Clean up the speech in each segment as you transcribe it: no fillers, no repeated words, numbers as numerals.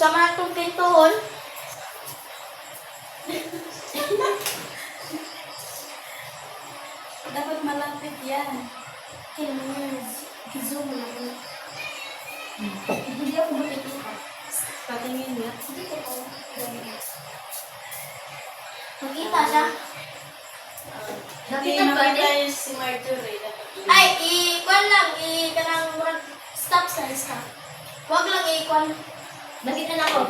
Sa mga itong pintuon. Dapat malapit yan. Zoom na ako. Hindi ako makikita. Patingin niya. Hindi ko po. Makita siya. Hindi Nakita ba makita din? yung si Marjorie. Ay, i-kwan lang. I-kanang murag stop sign ka. Huwag lang i-kwan. Nakita na ako.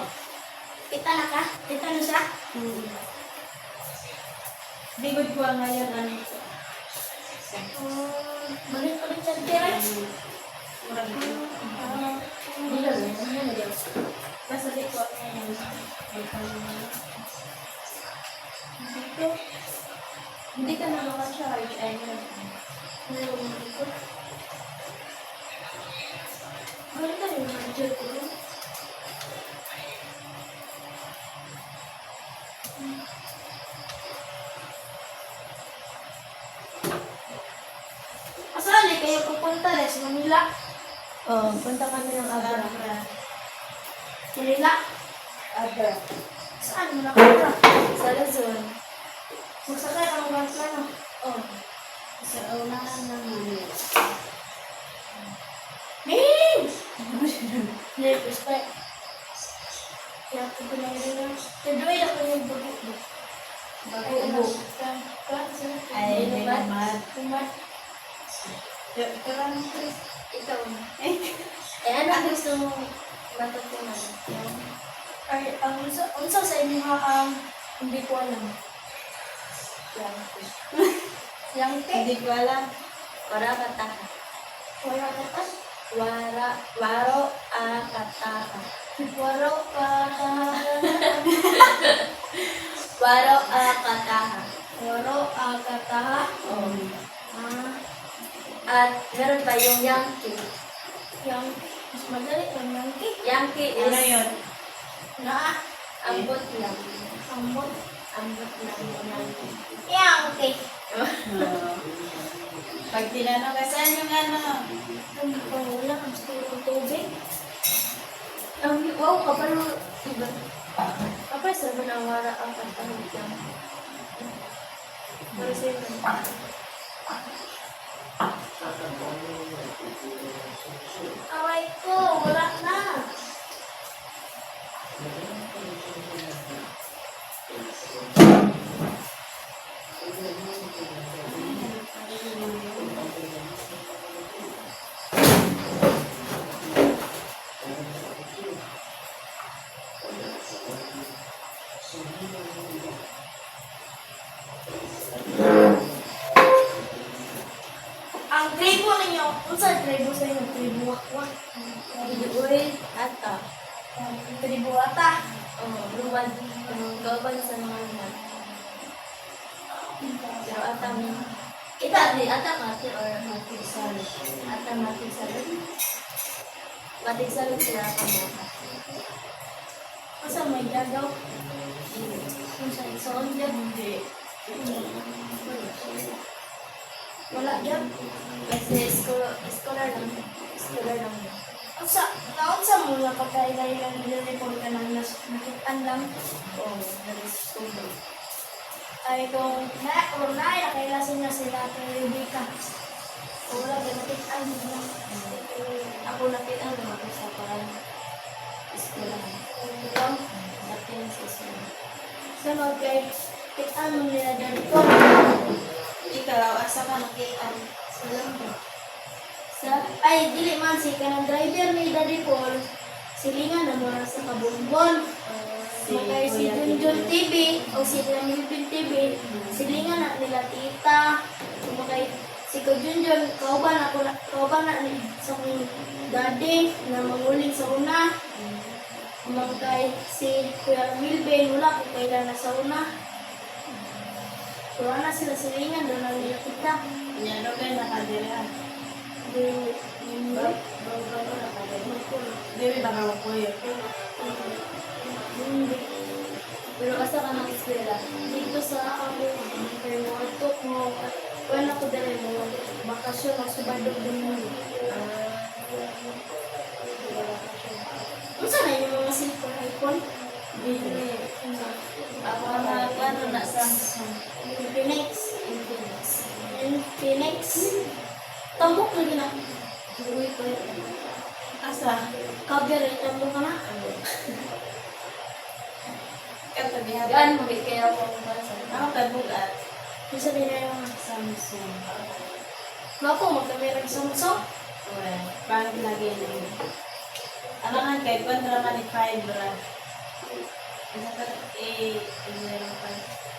Kita na ka? Kita na siya? Bigod ko ang ngayon. Ano? Balik siya dire. Basta di ko ang ngayon. Dito. Hindi ka na maka-charge. Ay, Mayroong dito. Balik ka yung manager ko. Asali kayo pupunta rin sa Manila? punta kami ng Abra. Manila? Abra. Saan mo nakita? Sa Luzon. Magsakay ang mga plano. Sa unahan ng Manila. Ming! Hindi, respect. Kaya ako pinagin na. Kadoy ako yung bago. Bago. Ay, may naman. Kumat. Karang Chris. Ikaw na. Ano gusto mo matutunan? Ay, ang unsa sa inyo hindi ko alam. Yang te? Hindi ko alam. Wara kataka. Wala ka ta? Waro kataka. Waro ka ta? Waro kataka. Waro ka ta? At meron pa yung Yankee. Yang mas madali ang Yankee. Yankee is Na ambot lang. ambot. Ambot lang yung Yankee. Yankee. Pag tinanong ka saan yung ano? Ang wala ang ng tubig. Wow, kapalo. Kapag sabi na wara ang katahog lang. Pero sa'yo na. Away ko, wala na. Ang tribo ninyo, unsa tribo sa inyo? Tribo wakwak. Uy, ata. Tribo ata. Luwad. Gawan sa mga naman. Pero ata mo. Kita di, ata mati or matig salad. Ata matig salad. Matig salad sila kamota. Unsa may gagaw? Unsa ison dyan? Hindi. Wala dyan. Kasi scholar lang. Scholar lang. Unsa, naunsa mo na pagkailay ng nilipon ka ng nakitaan lang? Nag-school. Ay kung nakailasin na sila kay Rebecca. Wala ba nakitaan mo? Ako nakita naman sa parang school. Ikaw? Natin sa school. Sa mga kay kitaan mo nila dito. Ikaw, asa ka nakita? Sa London. Ay, dili man si kanang driver ni Daddy Paul. Silingan na mura sa Kabumbon. Makay si Junjun TV o si Milvin TV. Silingan na nila tita. Makay si Ko Junjun, kauban na ni sa kong daddy na manguling sa una. Makay si Kuya Milvin, wala ko kailan na sa una. Wala na sila silingan, doon na nila tita. Yan, ano kayo nakadira? Dili ba ka mapuyo? Pero asa ka mag-eskwela? Dito sa ako, kay mga tok mo, wala ko dali mo, bakasyon, magsubadog din mo. Unsa na yung mga cellphone iPhone? Ako mga ano na Samsung. Infinix. Infinix. Tambok lagi na. Uy ko. Asa? Cover, tambok ka na. Katabihan mo bit kaya ako para sa. Ako tabugat. Yung sabi na yung Samsung. Naku, magkamerang Samsung. Well, pang lagi na yun. Ano nga kay kontra man ni Fiber. Ano ka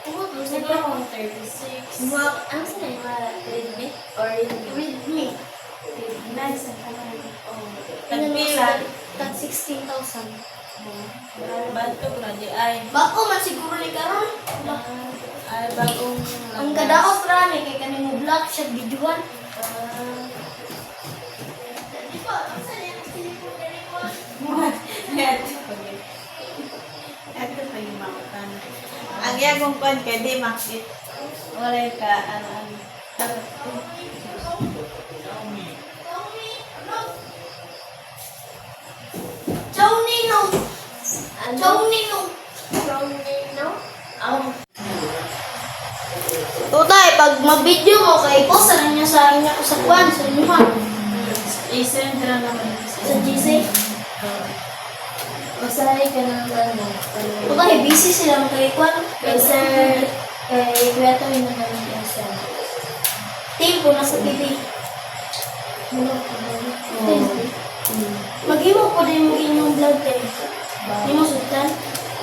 Oo, siguro kung 36. ano sila yung Redmi or Redmi? nice ang kamay. Oh. Ano Tagpila. Tag 16,000. Bato na di ay. Bako man siguro ni karon. Ay bagong Ang kadaot ra ni kay kanimo vlog siya videohan. Di ba? Ang sa niya cellphone diri ko. Ito pa yung makutan. Ang yagong kwan ka, di makit. Wala ka, ano. Chow Nino. Chow Nino. Tutay, pag mag-video mo kay post na niya sa inyo sa kwan sa inyo ha. I-send na naman. Sa GC. Masahay ka na ano. Tutay, busy sila kay kwan. Kay sir, kay Kuya Toy na naman yung sir. Team ko nasa TV. Oo. Mag-imo ko din mo inyong vlog kay. Hindi mo sultan.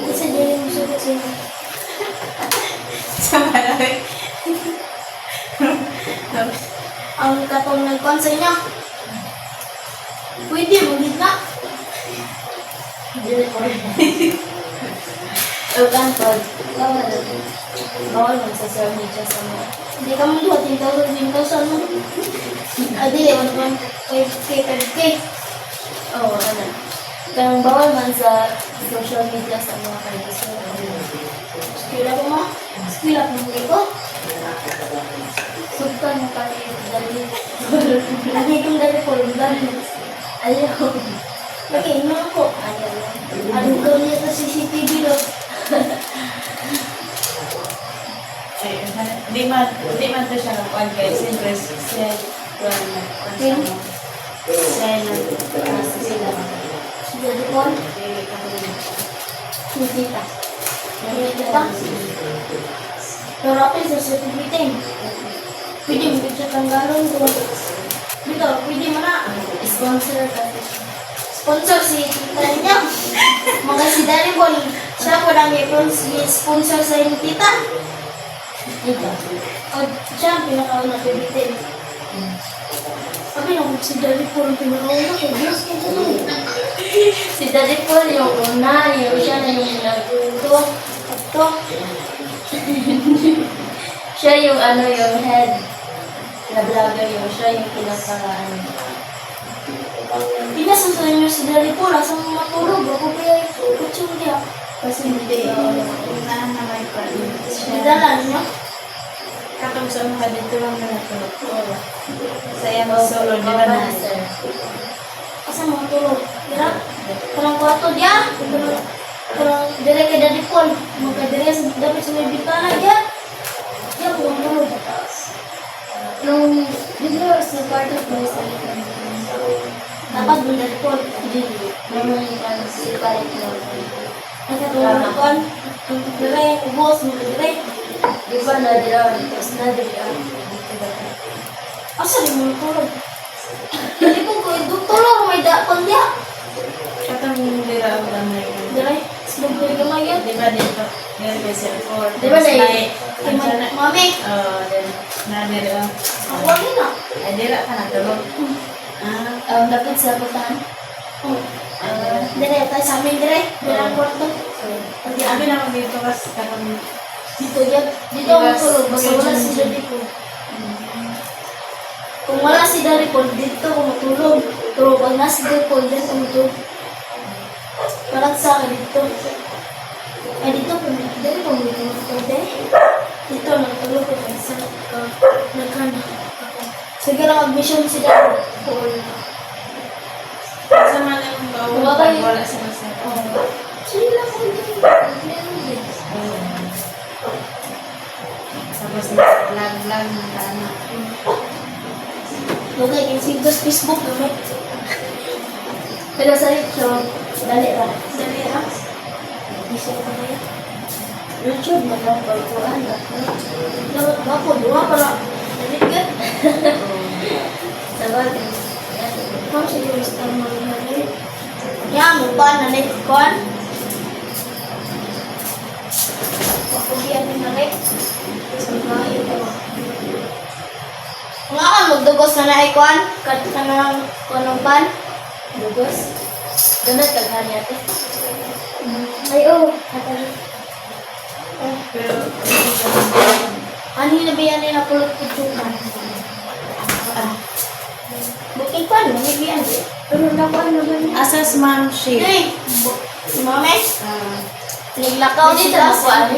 Hindi sa dili mo sultan sa inyo. Sama na rin. Ang katong nagkwan sa inyo. Pwede mo na. Ugan po. Bawal mo sa social media sa mga. Hindi ka mo doon, 10,000 mo. Adi, ano ba? 5K. Oo, ano. Kaya bawal man sa social media sa mga kaibigan. Skila ko mo. Skila ko mo ko. Sultan mo kami dali. Lagi kong dali ko, dali. Ayaw. Lagi, ino ako. Ayaw. Ano ko niya sa CCTV do? Di man to siya ng kaya siyempre siya sila. Jadi pon, kita. Kita. Pero ako sa certificate. Pwede mo siya tanggalon ko. Dito, pwede mo na. Sponsor kasi. Sponsor si tita niya. Mga si Daddy Bon. Siya po lang sponsor sa inyong tita. Ito. O siya ang pinakauna pibitin. Sabi na si Daddy Bon ang pinakauna kay Diyos kay Diyos. Si Daddy Paul yung una, siya na yung Ito, ito. siya yung ano yung head na vlogger yung siya yung pinaka Pinasan sa inyo si Daddy Bon. Asang matulog. Ako kaya kutsong niya. kasi hindi unahan na may Dala niyo. katong sa mga dito lang na ito. Saya mo solo, di ba na? Asa mga tulog? Dira? Parang kwarto dia. Parang dire kay Daddy Paul. Magkadire sa dapat sa may bintana dia. Dia po ang tulog. Nung, di ba sa part of my Dapat mo Daddy Paul. naman yung si Parit mo. Nagkatulog na kon. Dire, ubos mo dire. Di ba na dira, tapos na dira. Asa di mo tulog? Dili ko ko tulog may dakon dia. Katong dira ang damay. Dire, silog ko gamay yan. Di ba dito? Meron may cellphone. Di ba dahil? Kay Mami, then, na dira. ako wala na. Ay, dira ka na tulog. Dapat sa butahan. Dire, tayo sa amin dire. Dire ang kwarto. Pag abi naman dito kasi karang Dito yan. Dito ako tulog. Basta wala si Daddy Paul. Kung wala si Daddy Paul, dito ako matulog. Pero pag nasa Daddy Paul, dito ako matulog. Parang sa akin dito. Ay dito po. Dito po dito matulog eh. Dito natulog ko kasi nagkanda. Sige lang mag-mission si Daddy Paul. sa man ang bawal Kumabay. wala sa mas Ang anak. Lugay kay sigdos Facebook naman. Pero sa YouTube, dali ra. Dali ra. Bisa ko na yan. YouTube mo lang pagkuhan. Dapat ba po, duwa para. Dali ka. Sabagay. Kung siya yung star mo na rin. Yan, mo ba na net kon? Pakubiyan din na rin. Sa mga ito. Nga ka, magdugos na na ikon. Kat ka na konong pan. Lugos. Ganun kaghan yate. Ay, oo. Katali. Pero, Ano yung nabiyan nila pulot kutukan? Bukid pa, nabiyan. Pero nakuha naman. asas ma'am she. Hey, si Mame. Ah, Naglakaw Hindi sila na sa ako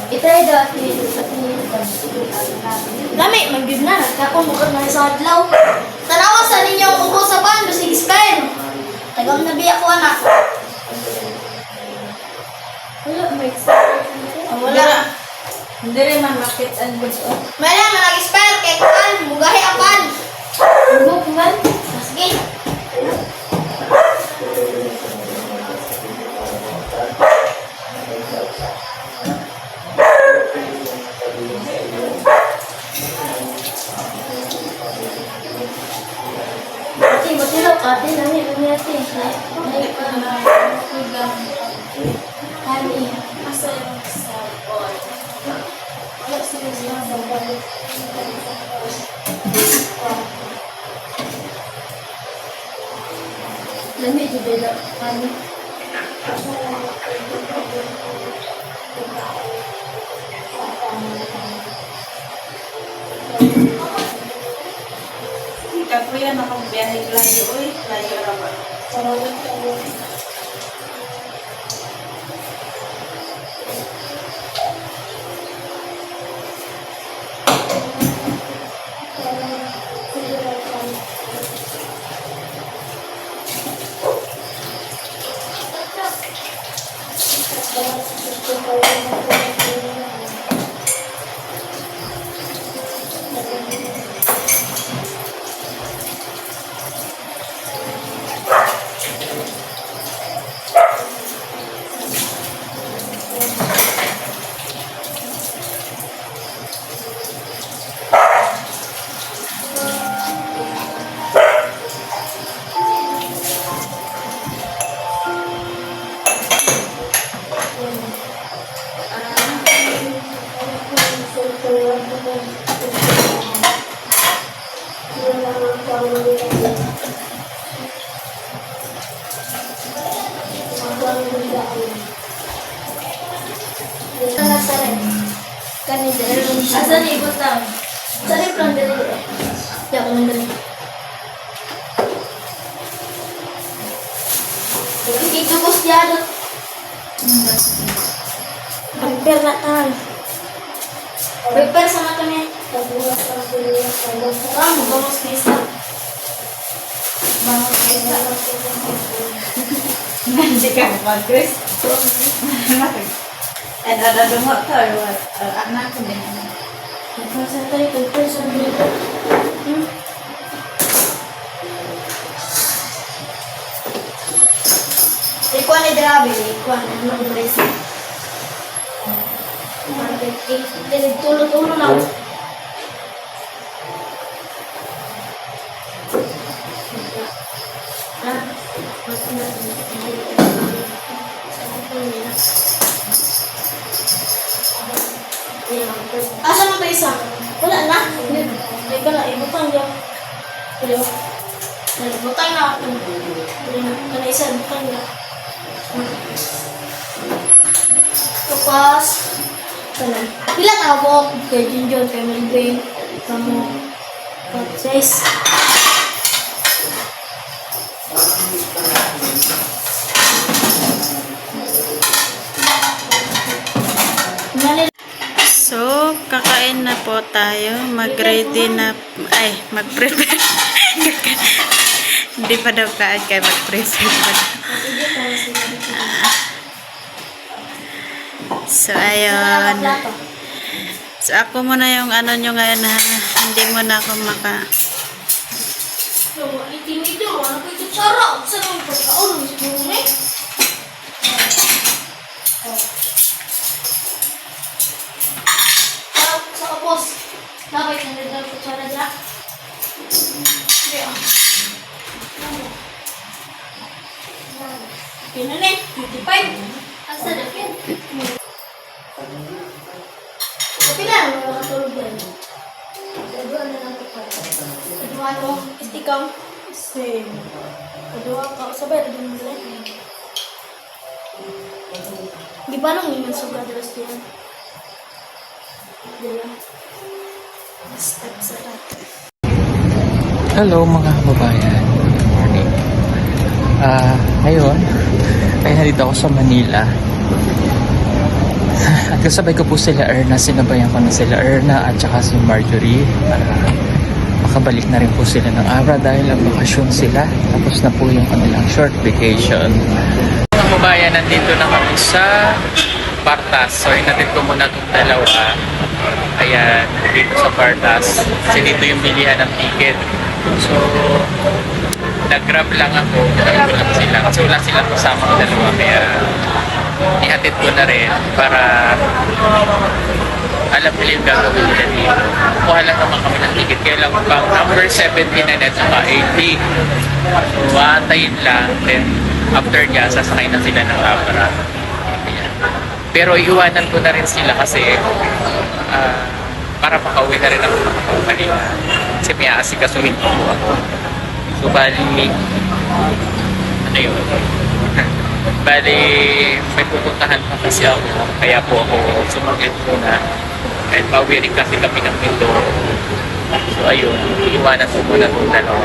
Itry daw at Lami, magyud na. Nagkakong bukod na sa adlaw. Tanawa sa ninyong upo sa pan, basig spell. Tagam na biya ko anak. Wala, may exercise. Ang wala. hindi rin man makit ang gusto. May naman nag-spell kay kan, mugahi ang pan. Bubog man. Sige. Ate, matilaw ka. Ate, nani, nani ate. Hani. Asa yung sa board? Wala sila siya sa balik. Lami, jubela. Ano? Kakuya na kong biyahe layo. Uy, layo raman. Asa ni ibutang? Sari plan dari. Ya, ko nandali. Ito ko siya. Prepare na tayo. Prepare sama kami. Kamu vamos bisa. Vamos isa. Nanti ka mag Chris. And ada dungok to, anak ko din. Masa tayo prepare sa dito. Ikuan ni Drabi, ikuan ng dress. Tulo-tulo lang. Asa mo tayo isa? Wala na. Hindi ka na, ibutang dyan. Pero, butang na ako. Kana isa, butang na. Tapos, pila na ako kay Junjun, kay Melvin, kamu, Patrice. So, kakain na po tayo. Mag-ready na, ay, mag-prepare. Hindi pa daw kain kaya mag-prepare pa. So, ayun. So, ako muna yung ano nyo ngayon ha. Hindi mo na ako maka... Itim itu, ano ko ito sarap. Saan ang pagkaon? Siguro eh. Sa kapos. Dapat nandang kutsara dyan. Pinan eh, 55. Asa na yan? Tapi na, wala ka tulog yan. Dalawa na lang ito. Kedua ko, istikam. Same. Kedua ka, sabay na din nila. Di ba nung iman suga terus yan? Dila. Step sa dati. Hello mga kababayan, good morning. Ngayon, ay nandito ako sa Manila. At kasabay ko po sila Erna, sinabayan ko na sila Erna at saka si Marjorie. Makabalik na rin po sila ng Abra dahil ang bakasyon sila. Tapos na po yung kanilang short vacation. Mga kababayan, nandito na kami sa Partas. So, inatid ko muna itong dalawa. Ayan, dito sa Partas. Kasi dito yung bilihan ng ticket. So, nag-grab lang ako. Nag-grab lang sila. Kasi wala silang kasama ng dalawa. Kaya, ihatid ko na rin para alam nila yung gagawin nila dito. Kuha lang naman kami ng ticket. Kaya lang pang number 79 at saka 80. So, aantayin lang. Then, after niya, sasakay na sila ng Abra. Ayan. Pero iwanan ko na rin sila kasi para makauwi na rin ako ng kanila. Kasi may aasikasuhin ko ako. So, bali, ano yun? Bali, may pupuntahan pa kasi ako. Kaya po ako sumaglit muna. Kahit pauwi rin kasi kami ng Mindoro. So, ayun. Iwanan ko muna itong dalawa.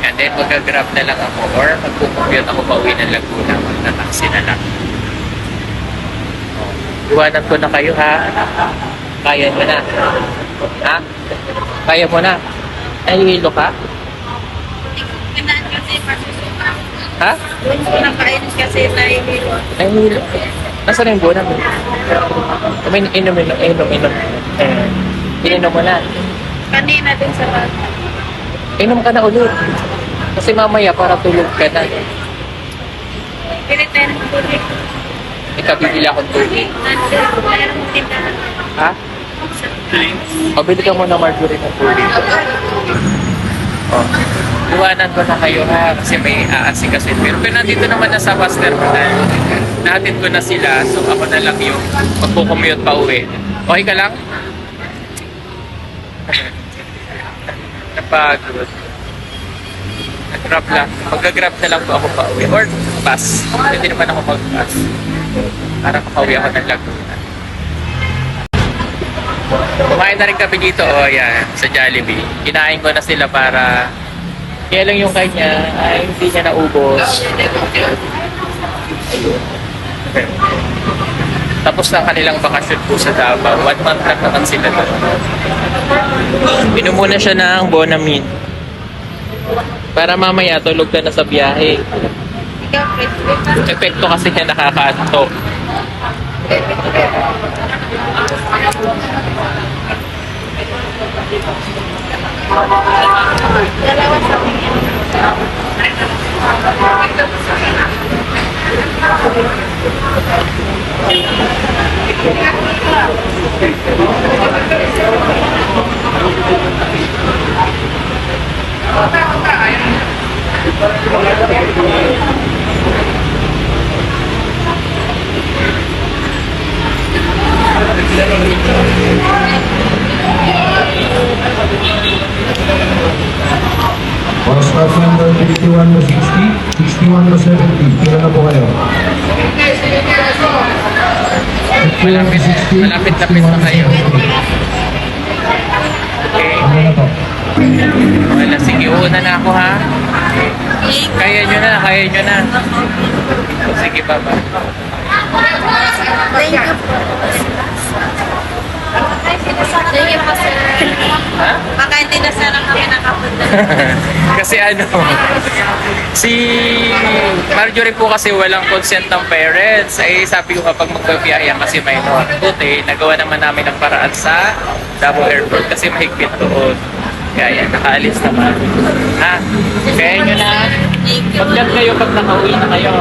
And then, mag-grab na lang ako or magpupumpiyot ako pauwi ng Laguna. Magta-taxi na lang. Iwanan ko na kayo, ha? Kaya mo na. Ha? Kaya mo na. Nahihilo ka? Ha? kasi nahihilo. Nahihilo. Nasaan yung buwan mo? Inom. Ininom mo na. Kanina din sa bata. Inom ka na ulit. Kasi mamaya para tulog ka na. Pilitin ko rin. Ikabibili akong tubig. Mayroong tindahan. Ha? Pabili ka muna Marjorie ng tubig. Oh. Iwanan ko na kayo ha kasi may aasikasin. Pero nandito naman na sa bus terminal. Nahatid ko na sila. So ako na lang yung magpucommute pa uwi. Okay ka lang? Napagod. Nag-grab lang. Mag-grab na lang po ako pa uwi. Or bus. Hindi naman ako mag-bus. Para makauwi ako ng Laguna. Kumain na rin kami dito, yan, sa Jollibee. Kinain ko na sila para kaya lang yung kanya ay hindi niya naubos. Tapos na kanilang bakasyon po sa Davao. 1 month lang naman sila doon. Inom muna siya ng Bonamine. Para mamaya tulog ka na sa biyahe. Epekto kasi niya nakakaantok. Or staff number 51 to 60, 61 to 70. Pila na po kayo? 51 to 60, Malapit-lapit na kayo. Okay. ano na po? Wala, sige, uuna na ako ha. Kaya nyo na. Sige, baba. Thank you po. Thank you po, sir. Ha? Baka hindi na sana kami nakapunta Kasi ano, si Marjorie po kasi walang consent ng parents. Ay sabi ko kapag magbabiyahe yan kasi minor. Buti, nagawa naman namin ang paraan sa Davao Airport kasi mahigpit doon. Kaya yan, nakaalis naman. Ha? Kaya nyo na, mag-vlog kayo pag nakauwi na kayo.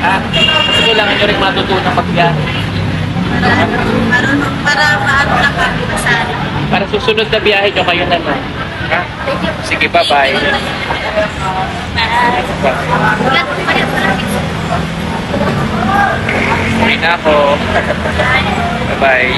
Ha? Kasi kailangan nyo rin matutunang magbiyahe. Para maano na kami masali. Para susunod na biyahe nyo kayo na no. Ha? Sige, bye-bye. Uwi na ako. Bye-bye.